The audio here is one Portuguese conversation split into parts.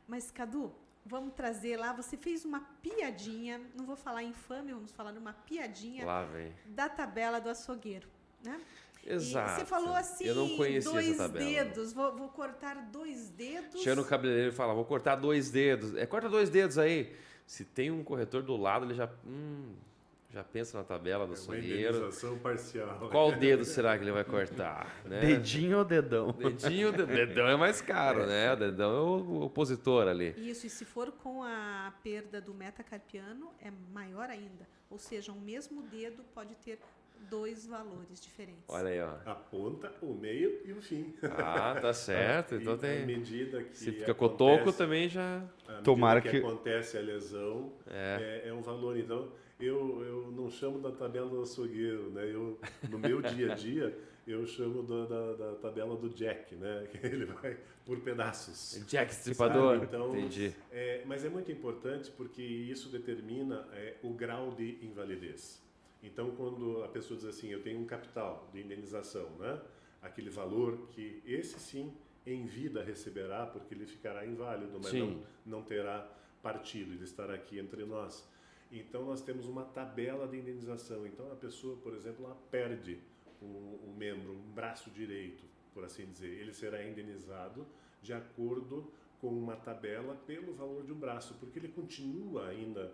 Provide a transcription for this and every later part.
Mas, Cadu, vamos trazer lá, você fez uma piadinha, não vou falar infame, vamos falar uma piadinha Lá vem. da tabela do açougueiro, né? E você Exato. falou Eu não assim, conhecia essa 2 tabela. dedos, vou cortar 2 dedos. Chega no cabeleireiro e fala, vou cortar 2 dedos. Corta 2 dedos aí. Se tem um corretor do lado, ele já pensa na tabela do Uma açougueiro. indenização parcial. Qual dedo será que ele vai cortar? Né? Dedinho ou dedão? Dedão é mais caro, né? O dedão é o opositor ali. Isso, e se for com a perda do metacarpiano, é maior ainda. Ou seja, um mesmo dedo pode ter 2 valores diferentes. Olha aí, ó. A ponta, o meio e o fim. Ah, tá certo. Então E tem. à medida que Se fica acontece- cotoco também já. à medida Tomara que que- acontece a lesão, é um valor. Então, eu não chamo da tabela do açougueiro, né? No meu dia a dia, eu chamo da tabela do Jack, né? Que ele vai por pedaços. Jack Stripador. Sabe? Então, Entendi. mas é muito importante porque isso determina o grau de invalidez. Então, quando a pessoa diz assim, eu tenho um capital de indenização, né? Aquele valor que esse sim em vida receberá, porque ele ficará inválido, mas Sim. não terá partido, ele estará aqui entre nós. Então, nós temos uma tabela de indenização. Então, a pessoa, por exemplo, ela perde um membro, um braço direito, por assim dizer. Ele será indenizado de acordo com uma tabela pelo valor de um braço, porque ele continua ainda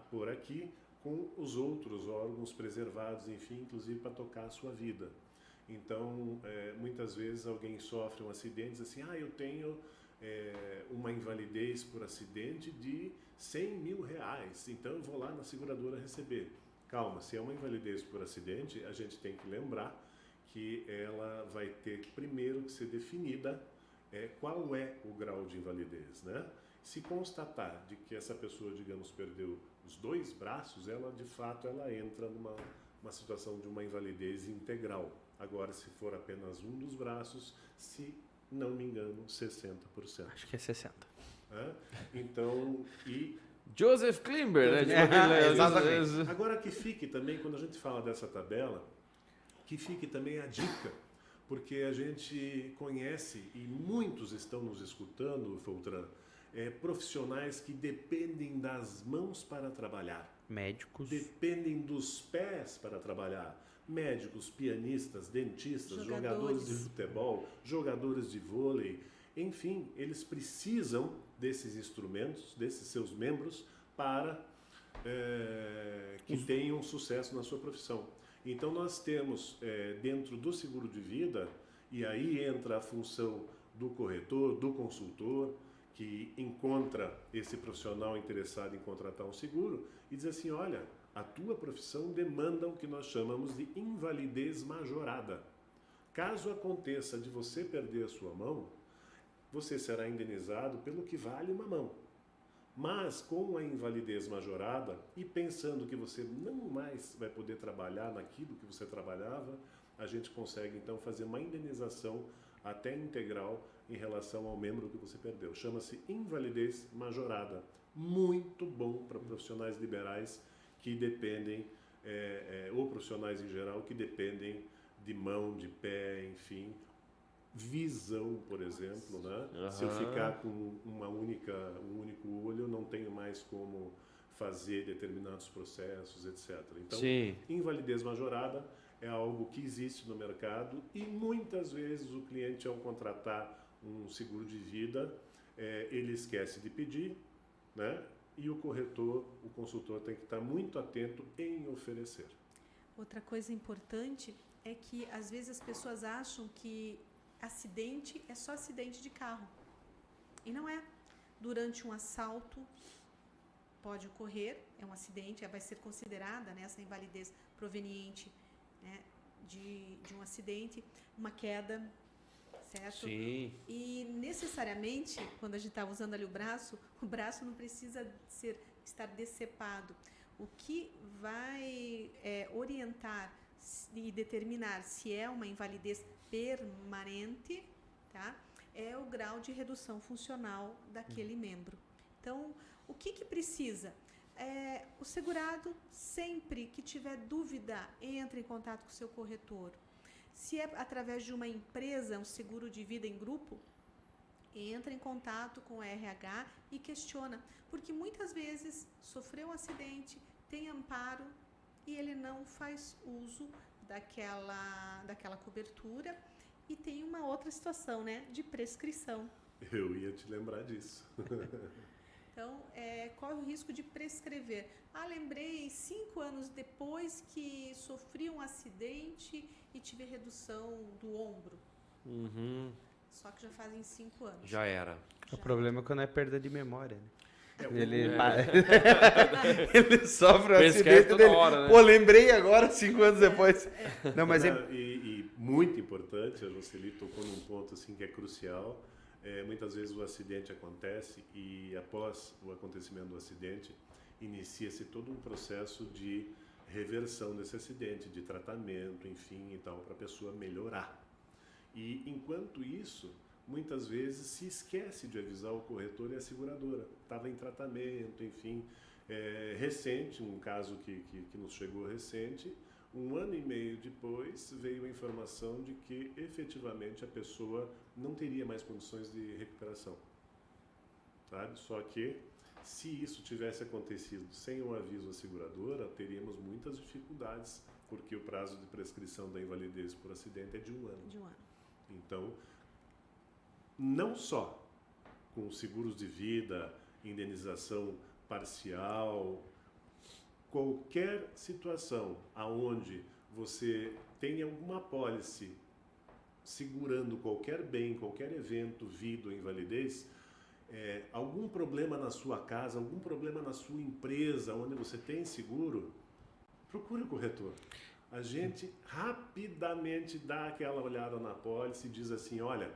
por aqui com os outros órgãos preservados, enfim, inclusive para tocar a sua vida. Então, muitas vezes alguém sofre um acidente e diz assim, eu tenho uma invalidez por acidente de 100 mil reais, então eu vou lá na seguradora receber. Calma, se é uma invalidez por acidente, a gente tem que lembrar que ela vai ter primeiro que ser definida qual é o grau de invalidez, né? Se constatar de que essa pessoa, digamos, perdeu os 2 braços, ela de fato ela entra numa situação de uma invalidez integral. Agora, se for apenas um dos braços, se não me engano, 60%. Acho que é 60. Então, Joseph Klimber, né? Exatamente. agora que fique também, quando a gente fala dessa tabela, que fique também a dica, porque a gente conhece, e muitos estão nos escutando, Foltran, profissionais que dependem das mãos para trabalhar. Médicos. Dependem dos pés para trabalhar. Médicos, pianistas, dentistas, jogadores de futebol, jogadores de vôlei, enfim, eles precisam desses instrumentos, desses seus membros, para que tenham sucesso na sua profissão. Então nós temos dentro do seguro de vida, e aí entra a função do corretor, do consultor, que encontra esse profissional interessado em contratar um seguro e diz assim, olha, a tua profissão demanda o que nós chamamos de invalidez majorada. Caso aconteça de você perder a sua mão, você será indenizado pelo que vale uma mão. Mas com a invalidez majorada e pensando que você não mais vai poder trabalhar naquilo que você trabalhava, a gente consegue então fazer uma indenização até integral em relação ao membro que você perdeu. Chama-se invalidez majorada. Muito bom para profissionais liberais que dependem, ou profissionais em geral, que dependem de mão, de pé, enfim. Visão, por exemplo, né? Uhum. Se eu ficar com um único olho, eu não tenho mais como fazer determinados processos, etc. Então, Sim. invalidez majorada é algo que existe no mercado e muitas vezes o cliente, ao contratar um seguro de vida, ele esquece de pedir, né? E o corretor, o consultor tem que estar muito atento em oferecer. Outra coisa importante é que às vezes as pessoas acham que acidente é só acidente de carro. E não é. Durante um assalto pode ocorrer, é um acidente, vai ser considerada, né, essa invalidez proveniente, né, de um acidente, uma queda, certo? Sim. E necessariamente, quando a gente está usando ali o braço não precisa estar decepado. O que vai orientar e determinar se é uma invalidez permanente, tá? É o grau de redução funcional daquele membro. Então, o que precisa? O segurado, sempre que tiver dúvida, entre em contato com o seu corretor. Se é através de uma empresa, um seguro de vida em grupo, entra em contato com o RH e questiona, porque muitas vezes sofreu um acidente, tem amparo e ele não faz uso daquela cobertura, e tem uma outra situação, né, de prescrição. Eu ia te lembrar disso. Então, corre o risco de prescrever. Lembrei 5 anos depois que sofri um acidente e tive redução do ombro. Uhum. Só que já fazem 5 anos. Já era. O problema é quando é perda de memória, né? Ele Ele sofre um Prescreve acidente toda dele. hora, né? Pô, lembrei agora, 5 anos depois. Não, mas e muito importante, a Jocely tocou num ponto assim que é crucial. Muitas vezes o acidente acontece e após o acontecimento do acidente inicia-se todo um processo de reversão desse acidente, de tratamento, enfim, e tal, para a pessoa melhorar. E enquanto isso, muitas vezes se esquece de avisar o corretor e a seguradora. Estava em tratamento, enfim. Recente, um caso que nos chegou recente, 1 ano e meio depois veio a informação de que efetivamente a pessoa não teria mais condições de recuperação. Sabe? Só que se isso tivesse acontecido sem o aviso à seguradora, teríamos muitas dificuldades, porque o prazo de prescrição da invalidez por acidente é de 1 ano. De 1 ano. Então, não só com seguros de vida, indenização parcial, qualquer situação aonde você tem alguma apólice segurando qualquer bem, qualquer evento, vida ou invalidez, algum problema na sua casa, algum problema na sua empresa, onde você tem seguro, procure o corretor. A gente rapidamente dá aquela olhada na apólice e diz assim, olha,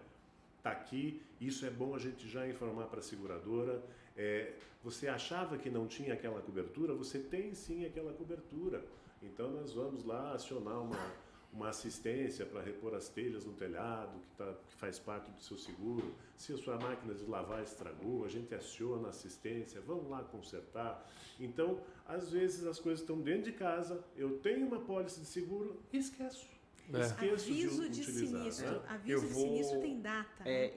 tá aqui, isso é bom a gente já informar para a seguradora. Você achava que não tinha aquela cobertura? Você tem sim aquela cobertura. Então nós vamos lá acionar uma assistência para repor as telhas no telhado, que faz parte do seu seguro. Se a sua máquina de lavar estragou, a gente aciona a assistência, vamos lá consertar. Então, às vezes as coisas estão dentro de casa, eu tenho uma apólice de seguro e esqueço. Esqueço Aviso de utilizar, sinistro. né? Aviso de sinistro tem data. né?